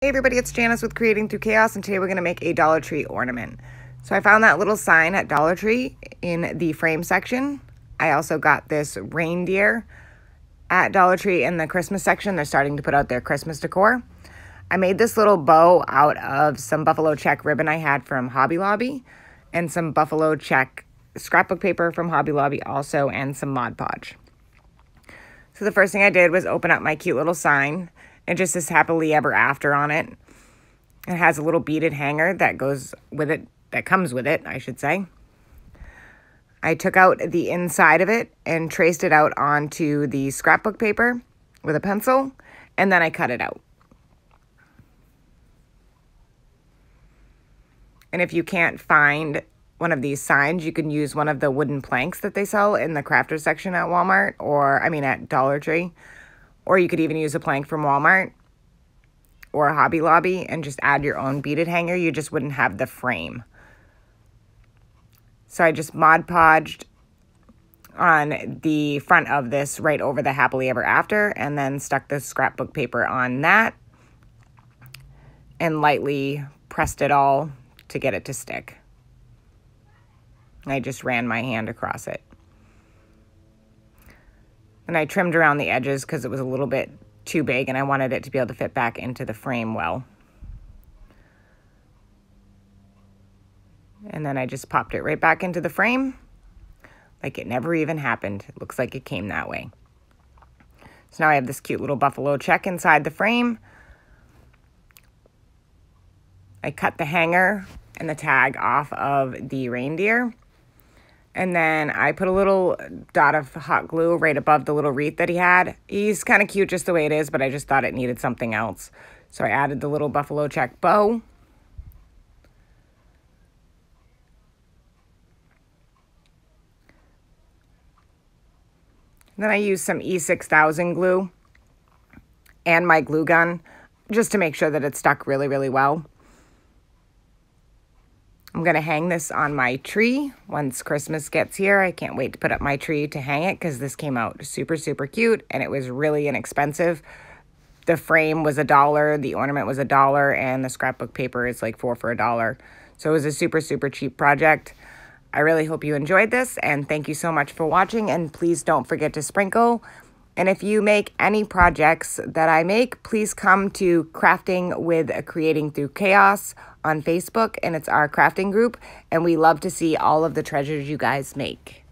Hey everybody, it's Janice with Creating Through Chaos, and today we're going to make a Dollar Tree ornament. So I found that little sign at Dollar Tree in the frame section. I also got this reindeer at Dollar Tree in the Christmas section. They're starting to put out their Christmas decor. I made this little bow out of some buffalo check ribbon I had from Hobby Lobby and some buffalo check scrapbook paper from Hobby Lobby also, and some Mod Podge. So the first thing I did was open up my cute little sign. It just says happily ever after on it. It has a little beaded hanger that goes with it, that comes with it, I should say. I took out the inside of it and traced it out onto the scrapbook paper with a pencil, and then I cut it out. And if you can't find one of these signs, you can use one of the wooden planks that they sell in the crafter section at Walmart, at Dollar Tree. Or you could even use a plank from Walmart or Hobby Lobby and just add your own beaded hanger. You just wouldn't have the frame. So I just Mod Podged on the front of this right over the happily ever after, and then stuck the scrapbook paper on that and lightly pressed it all to get it to stick. I just ran my hand across it. And I trimmed around the edges because it was a little bit too big and I wanted it to be able to fit back into the frame well. And then I just popped it right back into the frame like it never even happened. It looks like it came that way. So now I have this cute little buffalo check inside the frame. I cut the hanger and the tag off of the reindeer. And then I put a little dot of hot glue right above the little wreath that he had. He's kind of cute just the way it is, but I just thought it needed something else. So I added the little buffalo check bow. Then I used some E6000 glue and my glue gun just to make sure that it stuck really, really well. I'm going to hang this on my tree once Christmas gets here. I can't wait to put up my tree to hang it because this came out super, super cute and it was really inexpensive. The frame was $1, the ornament was $1, and the scrapbook paper is like 4 for $1. So it was a super, super cheap project. I really hope you enjoyed this, and thank you so much for watching, and please don't forget to sprinkle. And if you make any projects that I make, please come to Crafting with Creating Through Chaos on Facebook, and it's our crafting group, and we love to see all of the treasures you guys make.